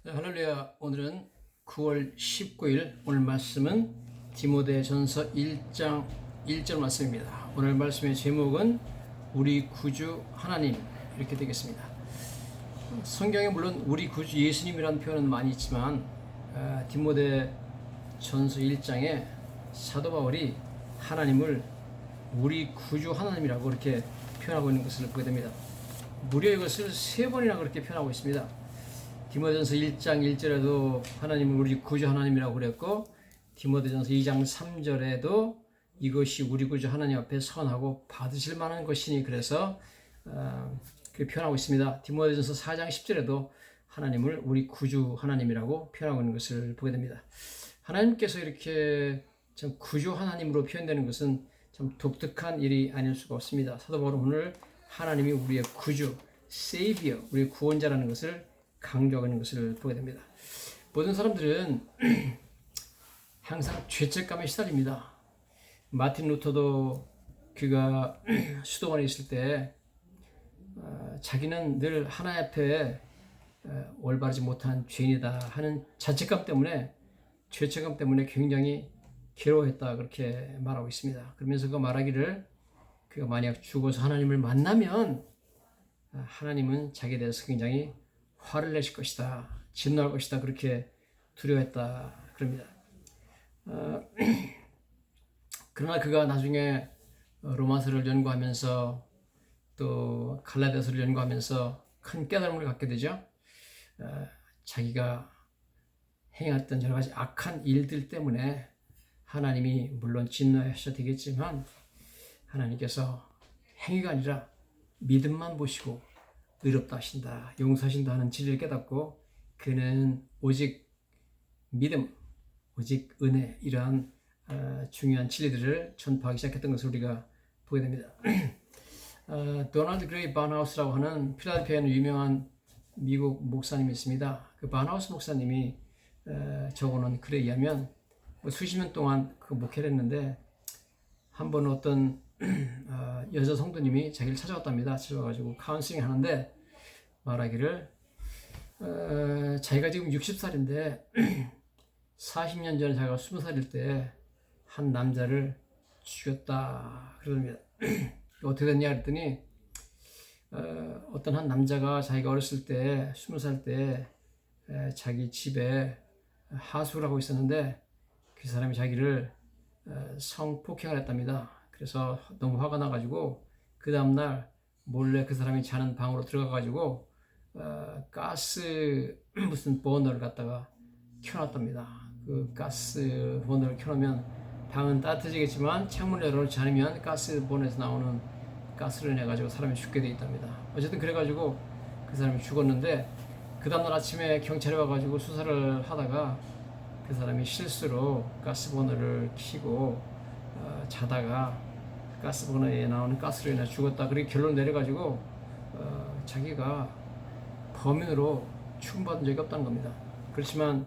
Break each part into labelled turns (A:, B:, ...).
A: 네, 할렐루야. 오늘은 9월 19일 오늘 말씀은 디모데전서 1장 1절 말씀입니다. 오늘 말씀의 제목은 우리 구주 하나님 이렇게 되겠습니다. 성경에 물론 우리 구주 예수님이라는 표현은 많이 있지만 디모데전서 1장에 사도 바울이 하나님을 우리 구주 하나님이라고 이렇게 표현하고 있는 것을 보게 됩니다. 무려 이것을 3번이나 그렇게 표현하고 있습니다. 디모데전서 1장 1절에도 하나님은 우리 구주 하나님이라고 그랬고, 디모데전서 2장 3절에도 이것이 우리 구주 하나님 앞에 선하고 받으실 만한 것이니 그래서 그렇게 표현하고 있습니다. 디모데전서 4장 10절에도 하나님을 우리 구주 하나님이라고 표현하고 있는 것을 보게 됩니다. 하나님께서 이렇게 참 구주 하나님으로 표현되는 것은 참 독특한 일이 아닐 수가 없습니다. 사도 바울은 오늘 하나님이 우리의 구주, 세이비어, 우리의 구원자라는 것을 강조하는 것을 보게 됩니다. 모든 사람들은 항상 죄책감에 시달립니다. 마틴 루터도 그가 수도원에 있을 때 자기는 늘 하나님 앞에 올바르지 못한 죄인이다 하는 자책감 때문에, 죄책감 때문에 굉장히 괴로워했다 그렇게 말하고 있습니다. 그러면서 그가 말하기를, 그가 만약 죽어서 하나님을 만나면 하나님은 자기에 대해서 굉장히 화를 내실 것이다, 진노할 것이다 그렇게 두려워했다 그럽니다. 그러나 그가 나중에 로마서를 연구하면서 또 갈라디아서를 연구하면서 큰 깨달음을 갖게 되죠. 자기가 행했던 여러 가지 악한 일들 때문에 하나님이 물론 진노하셔도 되겠지만 하나님께서 행위가 아니라 믿음만 보시고 의롭다 하신다, 용서하신다 하는 진리를 깨닫고 그는 오직 믿음, 오직 은혜, 이러한 중요한 진리들을 전파하기 시작했던 것을 우리가 보게 됩니다. 도널드 그레이 바나우스라고 하는 필라델피아에 있는 유명한 미국 목사님이 있습니다. 그 바나우스 목사님이 적어놓은 글에 의하면 수십 년 동안 그 목회를 했는데 한 번 어떤 여자 성도님이 자기를 찾아왔답니다. 찾아와가지고 카운슬링 하는데 말하기를 자기가 지금 60살인데 40년 전에 자기가 20살일 때 한 남자를 죽였다 그럽니다. 어떻게 됐냐 그랬더니 어떤 한 남자가 자기가 어렸을 때 20살 때 자기 집에 하숙을 하고 있었는데 그 사람이 자기를 성폭행을 했답니다. 그래서 너무 화가 나가지고 그 다음날 몰래 그 사람이 자는 방으로 들어가가지고 가스 무슨 버너를 갖다가 켜놨답니다. 그 가스 버너를 켜놓으면 방은 따뜻해지겠지만 창문을 열어놓지 않으면 가스 버너에서 나오는 가스를 내가지고 사람이 죽게 돼 있답니다. 어쨌든 그래가지고 그 사람이 죽었는데 그 다음날 아침에 경찰이 와가지고 수사를 하다가 그 사람이 실수로 가스버너를 켜고 자다가 가스버너에 나오는 가스로 인해 죽었다 그렇게 결론 내려가지고 자기가 범인으로 취급받은 적이 없다는 겁니다. 그렇지만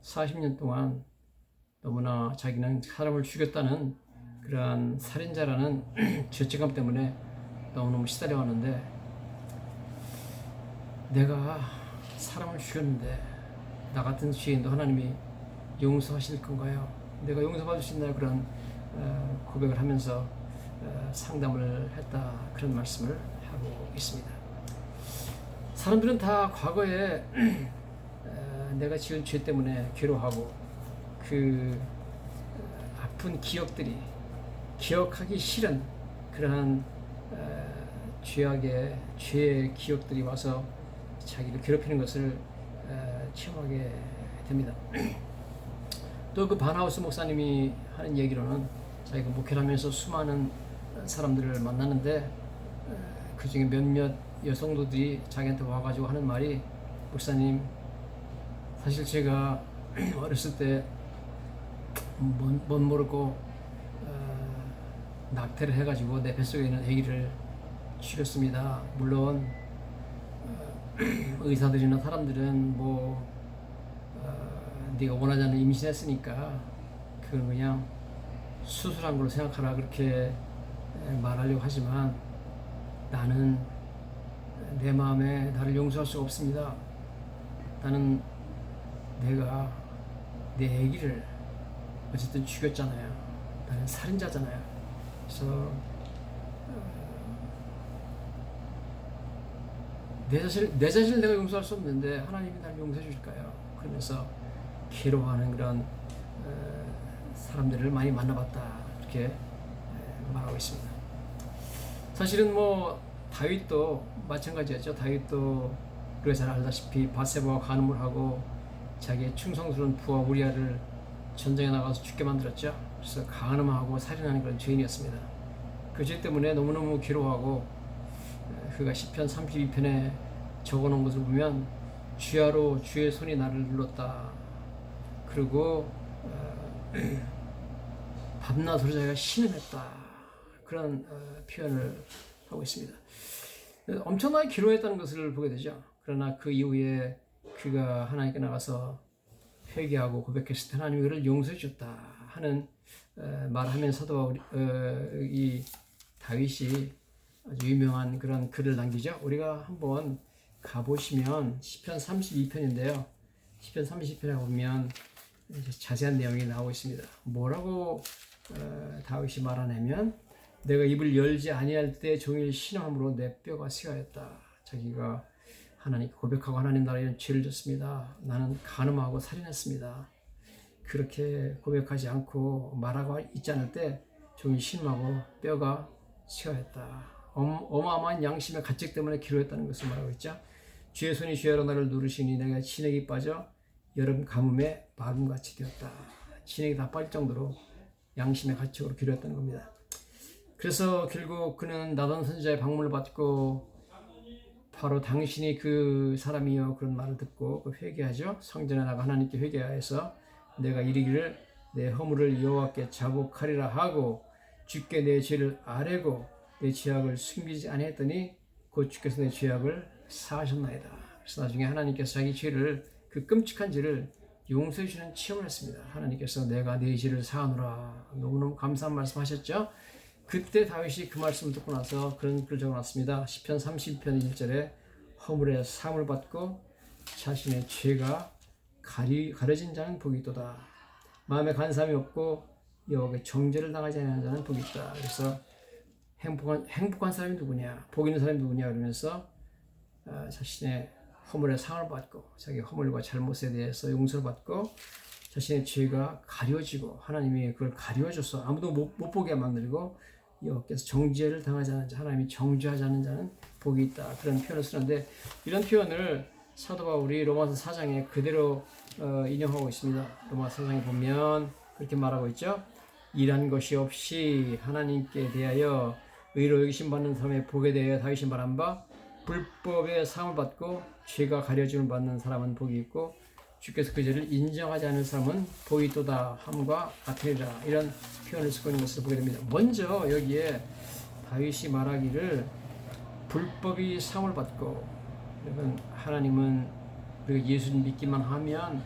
A: 40년 동안 너무나 자기는 사람을 죽였다는 그러한 살인자라는 죄책감 때문에 너무너무 시달려 왔는데, 내가 사람을 죽였는데 나 같은 죄인도 하나님이 용서하실 건가요? 내가 용서받을 수 있나요? 그런 고백을 하면서 상담을 했다, 그런 말씀을 하고 있습니다. 사람들은 다 과거에 내가 지은 죄 때문에 괴로워하고 그 아픈 기억들이, 기억하기 싫은 그러한 죄의 기억들이 와서 자기를 괴롭히는 것을 체험하게 됩니다. 또 그 바나우스 목사님이 하는 얘기로는 자기가 목회를 하면서 수많은 사람들을 만나는데 그 중에 몇몇 여성도들이 자기한테 와가지고 하는 말이, 목사님, 사실 제가 어렸을 때 못 모르고 낙태를 해가지고 내 뱃속에 있는 아기를 죽였습니다. 물론 의사들이나 사람들은 네가 원하지 않는 임신했으니까 그건 그냥 수술한 걸로 생각하라 그렇게 말하려고 하지만 나는 내 마음에 나를 용서할 수가 없습니다. 나는 내가 내 아기를 어쨌든 죽였잖아요. 나는 살인자잖아요. 그래서 내 자신을 내가 용서할 수 없는데 하나님이 날 용서해 주실까요? 그러면서 괴로워하는 그런 사람들을 많이 만나봤다, 이렇게 말하고 있습니다. 사실은 뭐 다윗도 마찬가지였죠. 다윗도 우리가 잘 알다시피 바세바와 간음을 하고 자기의 충성스러운 부하 우리아를 전쟁에 나가서 죽게 만들었죠. 그래서 간음하고 살인하는 그런 죄인이었습니다. 그 죄 때문에 너무너무 괴로워하고, 그가 시편 32편에 적어놓은 것을 보면 주야로 주의 손이 나를 눌렀다. 그리고 밤낮으로 자기가 신음했다. 그런 표현을 하고 있습니다. 엄청나게 괴로워했다는 것을 보게 되죠. 그러나 그 이후에 그가 하나님께 나가서 회개하고 고백했을 때 하나님이 그를 용서해 줬다 하는 말하면서도 이 다윗이 아주 유명한 그런 글을 남기죠. 우리가 한번 가보시면 시편 32편인데요. 시편 32편에 보면 자세한 내용이 나오고 있습니다. 뭐라고 다윗이 말하냐면, 내가 입을 열지 아니할 때 종일 신음함으로 내 뼈가 쇠하였다. 자기가 하나님께 고백하고, 하나님 나라에 죄를 졌습니다. 나는 간음하고 살인했습니다. 그렇게 고백하지 않고 말하고 있지 않을 때 종일 신음하고 뼈가 쇠하였다. 어마어마한 양심의 가책 때문에 기로했다는 것을 말하고 있죠. 주의 손이 주야로 나를 누르시니 내가 진액이 빠져 여름 가뭄에 마름같이 되었다. 진액이 다 빠질 정도로 양심의 가책으로 기로했다는 겁니다. 그래서 결국 그는 나단 선지자의 방문을 받고, 바로 당신이 그 사람이여 그런 말을 듣고 회개하죠. 성전에 나가 하나님께 회개하여서 내가 이르기를 내 허물을 여호와께 자복하리라 하고 주께 내 죄를 아뢰고 내 죄악을 숨기지 아니했더니 곧 주께서 내 죄악을 사하셨나이다. 그래서 나중에 하나님께서 자기 죄를, 그 끔찍한 죄를 용서해 주는 체험을 했습니다. 하나님께서 내가 내 죄를 사하노라. 너무너무 감사한 말씀 하셨죠. 그때 다윗이 그 말씀을 듣고 나서 그런 글을 적어놨습니다. 시편 30편 1절에 허물의 사함을 받고 자신의 죄가 가려진 자는 복이 있도다. 마음에 간사함이 없고 여호와의 정죄를 당하지 않는 자는 복이 있다. 그래서 행복한 사람이 누구냐, 복 있는 사람이 누구냐 그러면서 자신의 허물의 상을 받고 자기 허물과 잘못에 대해서 용서를 받고 자신의 죄가 가려지고 하나님이 그걸 가려줘서 아무도 못 보게 만들고 여호와께서 정죄를 당하지 않는 자, 하나님이 정죄하지 않는 자는 복이 있다. 그런 표현을 쓰는데, 이런 표현을 사도 바울이 로마서 4장에 그대로 인용하고 있습니다. 로마서 4장에 보면 그렇게 말하고 있죠. 일한 것이 없이 하나님께 대하여 의로 여기심 받는 사람의 복에 대하여 다윗이 말한 바, 불법의 사함을 받고 죄가 가려짐을 받는 사람은 복이 있고 주께서 그 죄를 인정하지 않는 사람은 복이 있도다 함과 같으리라. 이런 표현을 쓰고 있는 것을 보게 됩니다. 먼저 여기에 다윗이 말하기를 불법이 사함을 받고, 여러분 하나님은 우리가 예수님 믿기만 하면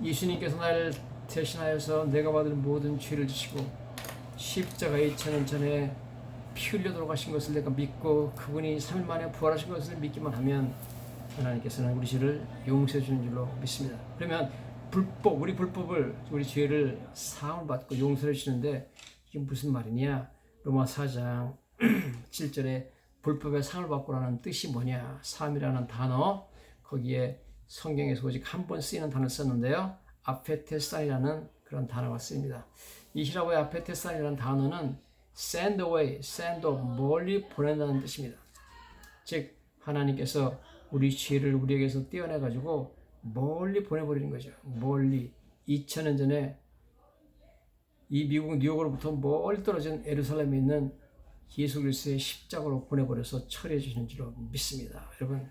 A: 예수님께서 나를 대신하여서 내가 받을 모든 죄를 지시고 십자가에 2000년 전에 피 흘려 돌아가신 것을 내가 믿고 그분이 3일 만에 부활하신 것을 믿기만 하면 하나님께서는 우리 죄를 용서해 주는 줄로 믿습니다. 그러면 우리 죄를 사함을 받고 용서해 주시는데, 이게 무슨 말이냐? 로마 4장 7절에 불법의 상을 받고라는 뜻이 뭐냐? 사함이라는 단어, 거기에 성경에서 오직 한 번 쓰이는 단어를 썼는데요. 아페테산이라는 그런 단어가 쓰입니다. 이 히라보의 아페테산이라는 단어는 send away, send off, 멀리 보낸다는 뜻입니다. 즉 하나님께서 우리 죄를 우리에게서 떼어내가지고 멀리 보내버리는 거죠. 멀리 2000년 전에 이 미국 뉴욕으로부터 멀리 떨어진 예루살렘에 있는 예수 그리스도의 십자가로 보내버려서 처리해 주시는 줄로 믿습니다. 여러분,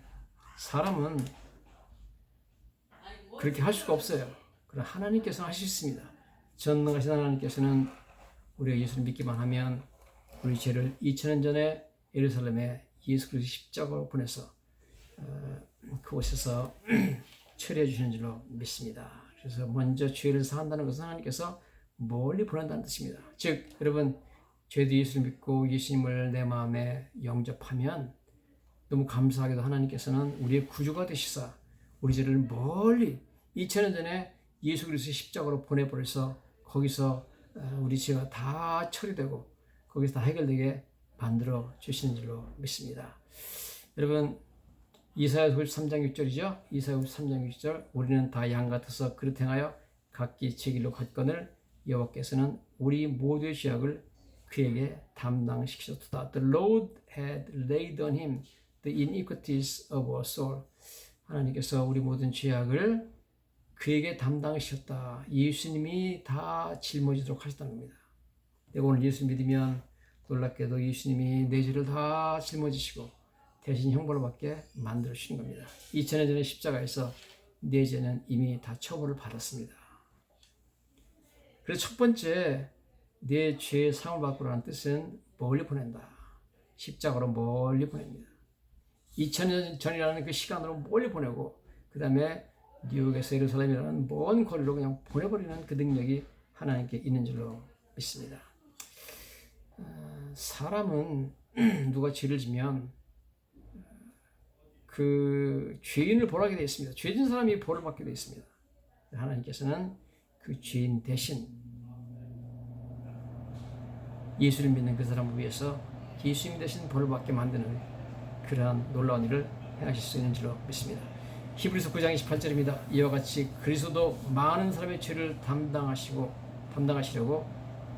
A: 사람은 그렇게 할 수가 없어요. 그러나 하나님께서는 하실 수 있습니다. 전능하신 하나님께서는 우리가 예수를 믿기만 하면 우리 죄를 2000년 전에 예루살렘에 예수 그리스도 십자가로 보내서 그곳에서 처리해 주시는 줄로 믿습니다. 그래서 먼저 죄를 사한다는 것은 하나님께서 멀리 보낸다는 뜻입니다. 즉 여러분, 죄도 예수를 믿고 예수님을 내 마음에 영접하면 너무 감사하게도 하나님께서는 우리의 구주가 되시사 우리 죄를 멀리 2000년 전에 예수 그리스도의 십자가로 보내버려서 거기서 우리 죄가 다 처리되고 거기서 다 해결되게 만들어 주시는 줄로 믿습니다. 여러분, 이사야 53장 6절이죠. 이사야 53장 6절, 우리는 다 양 같아서 그릇 행하여 각기 제 길로 갔거늘 여호와께서는 우리 모두의 죄악을 그에게 담당시키셨도다. The Lord had laid on him the iniquities of our soul. 하나님께서 우리 모든 죄악을 그에게 담당하셨다. 예수님이 다 짊어지도록 하셨다는 겁니다. 내가 오늘 예수 믿으면 놀랍게도 예수님이 내 죄를 다 짊어지시고 대신 형벌을 받게 만들어 주신 겁니다. 2000년 전에 십자가에서 내 죄는 이미 다 처벌을 받았습니다. 그래서 첫 번째, 내 죄의 상을 받고라는 뜻은 멀리 보낸다. 십자가로 멀리 보냅니다. 2000년 전이라는 그 시간으로 멀리 보내고 그 다음에 뉴욕에서 예루살렘이라는 먼 거리로 그냥 보내버리는 그 능력이 하나님께 있는 줄로 믿습니다. 사람은 누가 죄를 지면 그 죄인을 벌하게 되어 있습니다. 죄진 사람이 벌을 받게 되어 있습니다. 하나님께서는 그 죄인 대신 예수를 믿는 그 사람을 위해서 예수님 대신 벌을 받게 만드는 그러한 놀라운 일을 행하실 수 있는 줄로 믿습니다. 히브리서 9장 28절입니다. 이와 같이 그리스도도 많은 사람의 죄를 담당하시려고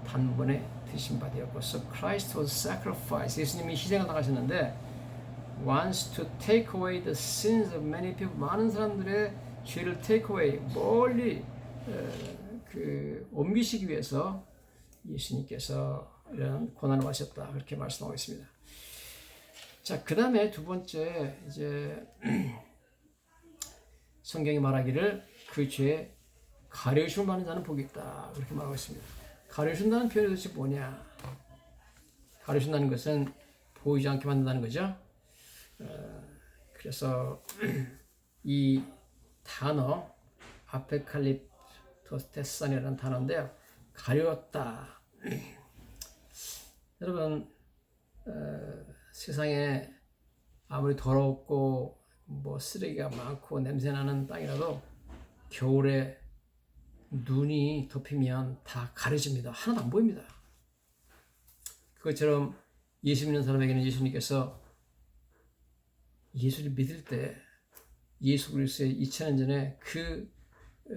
A: 단번에 드신 바 되었고, so Christ was sacrificed. 예수님이 희생을 당하셨는데 wants to take away the sins of many people. 많은 사람들의 죄를 take away, 멀리 옮기시기 위해서 예수님께서 이런 고난을 받으셨다. 그렇게 말씀하고 있습니다. 자, 그 다음에 두 번째, 이제 성경이 말하기를 그 죄에 가려주심을 받는 자는 복이 있다. 그렇게 말하고 있습니다. 가려준다는 표현이 도대체 뭐냐? 가려준다는 것은 보이지 않게 만든다는 거죠. 그래서 이 단어 아페칼립토테산이라는 단어인데요. 가렸다. 여러분, 세상에 아무리 더럽고 뭐 쓰레기가 많고 냄새나는 땅이라도 겨울에 눈이 덮이면 다 가려집니다. 하나도 안 보입니다. 그것처럼 예수 믿는 사람에게는 예수님께서 예수를 믿을 때 예수 그리스도의 2000년 전에 그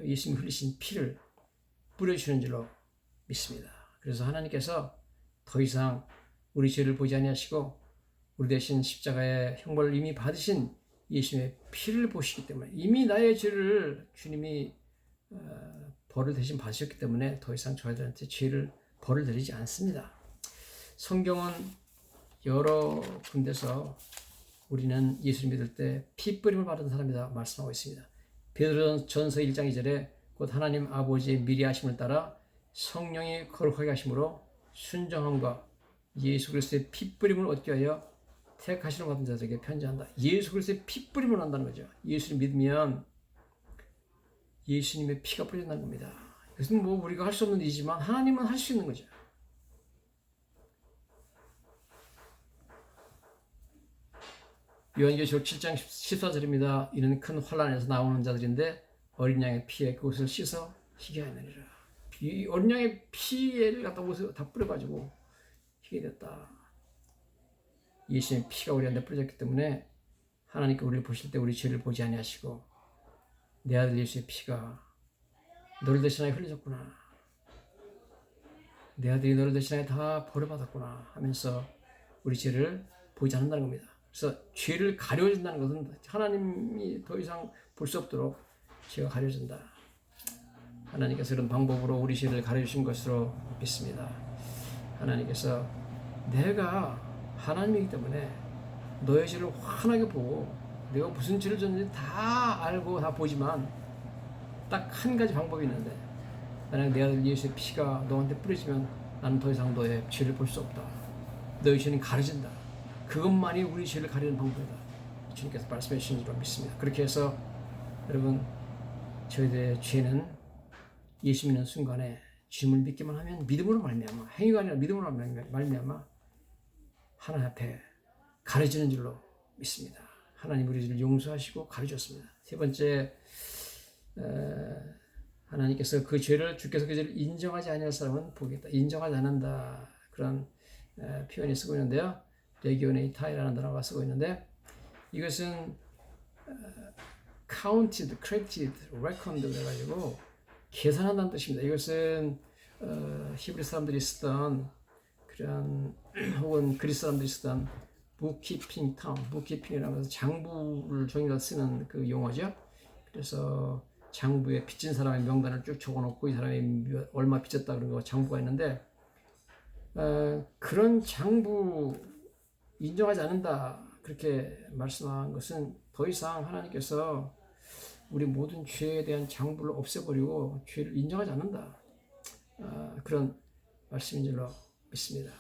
A: 예수님 흘리신 피를 뿌려주시는 줄로 믿습니다. 그래서 하나님께서 더 이상 우리 죄를 보지 아니하시고 우리 대신 십자가의 형벌을 이미 받으신 예수님의 피를 보시기 때문에 이미 나의 죄를 주님이 벌을 대신 받으셨기 때문에 더 이상 저희들한테 죄를 벌을 내리지 않습니다. 성경은 여러 군데서 우리는 예수를 믿을 때 피 뿌림을 받은 사람이다 말씀하고 있습니다. 베드로전서 1장 2절에 곧 하나님 아버지의 미리 하심을 따라 성령이 거룩하게 하심으로 순정함과 예수 그리스도의 피 뿌림을 얻기 위하여 택하시는 받은 자들에게 편지한다. 예수 그리스도의 피 뿌림을 한다는 거죠. 예수를 믿으면 예수님의 피가 뿌려진다는 겁니다. 그것은 뭐 우리가 할 수 없는 일이지만 하나님은 할 수 있는 거죠. 요한계시록 7장 14절입니다. 이는 큰 환난에서 나오는 자들인데 어린 양의 피에 그것을 씻어 희게 하느니라. 어린 양의 피를 갖다 옷에 다 뿌려가지고 희게 됐다. 예수님의 피가 우리한테 뿌려졌기 때문에 하나님께 우리를 보실 때 우리 죄를 보지 아니하시고 내 아들 예수의 피가 너를 대신하여 흘려졌구나. 내 아들이 너를 대신하여 다 벌어받았구나 하면서 우리 죄를 보지 않는다는 겁니다. 그래서 죄를 가려진다는 것은 하나님이 더 이상 볼 수 없도록 죄가 가려진다. 하나님께서 그런 방법으로 우리 죄를 가려주신 것으로 믿습니다. 하나님께서 내가 하나님이기 때문에 너의 죄를 환하게 보고 내가 무슨 죄를 졌는지 다 알고 다 보지만 딱 한 가지 방법이 있는데 만약 내 아들 예수의 피가 너한테 뿌려지면 나는 더 이상 너의 죄를 볼 수 없다. 너의 죄는 가려진다. 그것만이 우리 죄를 가리는 방법이다. 주님께서 말씀해 주신 줄로 믿습니다. 그렇게 해서 여러분 저희들의 죄는 예수 믿는 순간에 주님을 믿기만 하면 믿음으로 말미암아 행위가 아니라 믿음으로 말미암아 하나님 앞에 가려지는 줄로 믿습니다. 하나님 우리 죄를 용서하시고 가려주셨습니다. 세 번째 하나님께서 그 죄를 주께서 그 죄를 인정하지 아니할 사람은 보겠다. 인정하지 않는다. 그런 표현이 쓰고 있는데요. 레기오네이타이라는 단어가 쓰고 있는데 이것은 counted, credited, reckoned 그래가지고 계산한다는 뜻입니다. 이것은 히브리 사람들이 쓰던 그런 혹은 그리스 사람들이 쓰던 bookkeeping term, bookkeeping이라고 해서 장부를 종이로 쓰는 그 용어죠. 그래서 장부에 빚진 사람의 명단을 쭉 적어놓고 이 사람이 얼마 빚졌다 그런 거 장부가 있는데 그런 장부 인정하지 않는다 그렇게 말씀한 것은 더 이상 하나님께서 우리 모든 죄에 대한 장부를 없애버리고 죄를 인정하지 않는다 그런 말씀인 줄로 믿습니다.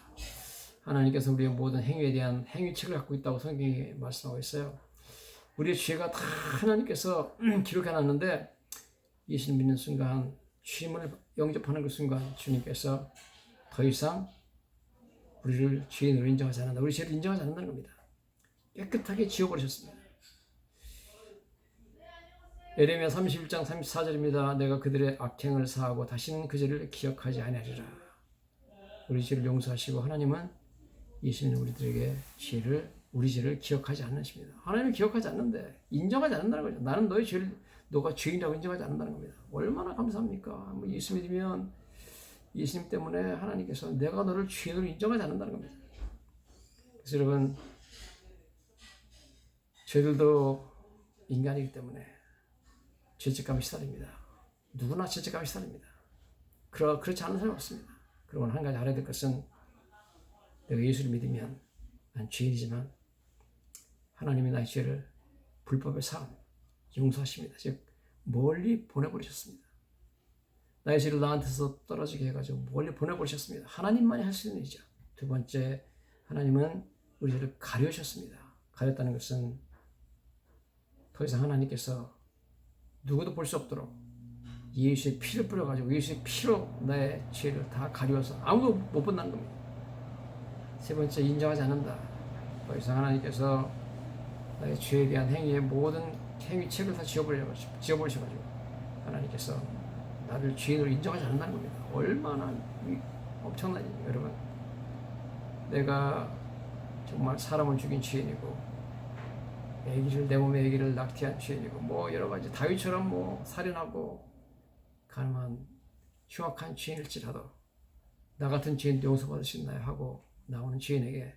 A: 하나님께서 우리의 모든 행위에 대한 행위책을 갖고 있다고 성경이 말씀하고 있어요. 우리의 죄가 다 하나님께서 기록해놨는데 예수를 믿는 순간 주님을 영접하는 그 순간 주님께서 더 이상 우리를 죄인으로 인정하지 않는다. 우리 죄를 인정하지 않는다는 겁니다. 깨끗하게 지워버리셨습니다. 예레미야 31장 34절입니다. 내가 그들의 악행을 사하고 다시는 그 죄를 기억하지 아니하리라. 우리 죄를 용서하시고 하나님은 예수는 우리들에게 우리 죄를 기억하지 않으십니다. 하나님은 기억하지 않는데 인정하지 않는다는 거죠. 나는 너의 죄를 너가 죄인이라고 인정하지 않는다는 겁니다. 얼마나 감사합니까? 예수 믿으면 예수님 때문에 하나님께서 내가 너를 죄인으로 인정하지 않는다는 겁니다. 그래서 여러분 저희들도 인간이기 때문에 죄책감에 시달립니다. 누구나 죄책감에 시달립니다. 그렇지 않은 사람이 없습니다. 그리고 한 가지 알아야 될 것은 내가 예수를 믿으면 난 죄인이지만 하나님이 나의 죄를 불법의 삶 용서하십니다. 즉 멀리 보내버리셨습니다. 나의 죄를 나한테서 떨어지게 해가지고 멀리 보내버리셨습니다. 하나님만이 할 수 있는 일이죠. 두 번째 하나님은 우리 죄를 가려주셨습니다. 가렸다는 것은 더 이상 하나님께서 누구도 볼 수 없도록 예수의 피를 뿌려가지고 예수의 피로 나의 죄를 다 가리워서 아무도 못 본다는 겁니다. 세 번째 인정하지 않는다. 더 이상 하나님께서 나의 죄에 대한 행위의 모든 행위책을 다 지워버리셔가지고 하나님께서 나를 죄인으로 인정하지 않는다는 겁니다. 얼마나 엄청나지 여러분. 내가 정말 사람을 죽인 죄인이고 내 몸에 아기를 낙태한 죄인이고 뭐 여러 가지 다윗처럼 뭐 살인하고 가늠한 흉악한 죄인일지라도 나 같은 죄인도 용서받을 수 있나요 하고 나오는 죄인에게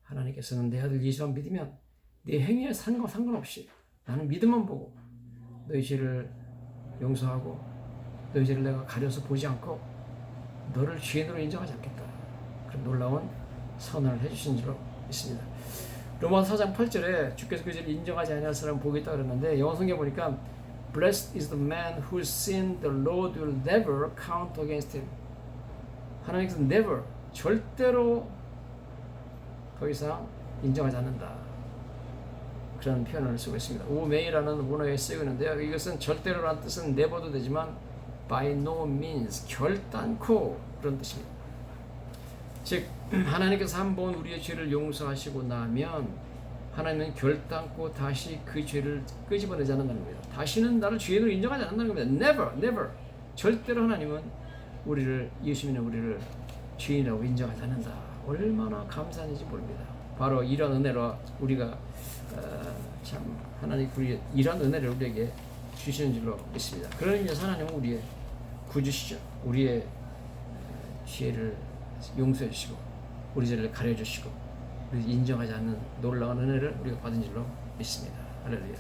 A: 하나님께서는 내 아들 예수만 믿으면 네 행위에 상관없이 나는 믿음만 보고 너희 죄를 용서하고 너희 죄를 내가 가려서 보지 않고 너를 죄인으로 인정하지 않겠다. 그런 놀라운 선언을 해주신 줄로 믿습니다. 로마서 4장 8절에 주께서 그 죄를 인정하지 아니할 사람을 보겠다 그러는데 영어 성경에 보니까 Blessed is the man whose sin the Lord will never count against him. 하나님께서 never 절대로 더 이상 인정하지 않는다. 그런 표현을 쓰고 있습니다. 우메이라는 원어에 쓰고 있는데요. 이것은 절대로라는 뜻은 never도 되지만 by no means 결단코 그런 뜻입니다. 즉 하나님께서 한번 우리의 죄를 용서하시고 나면 하나님은 결단코 다시 그 죄를 끄집어내지 않는다는 거예요. 다시는 나를 죄인으로 인정하지 않는다는 겁니다. Never. 절대로 하나님은 예수 믿는 우리를 죄인이라고 인정하지 않는다. 얼마나 감사한 일인지 모릅니다. 바로 이런 은혜로 우리가 참 하나님 이런 은혜를 우리에게 주시는 줄로 믿습니다. 그런 의미에서 하나님은 우리의 구주시죠. 우리의 죄를 용서해 주시고 우리 죄를 가려 주시고 우리 인정하지 않는 놀라운 은혜를 우리가 받은 줄로 믿습니다. 할렐루야.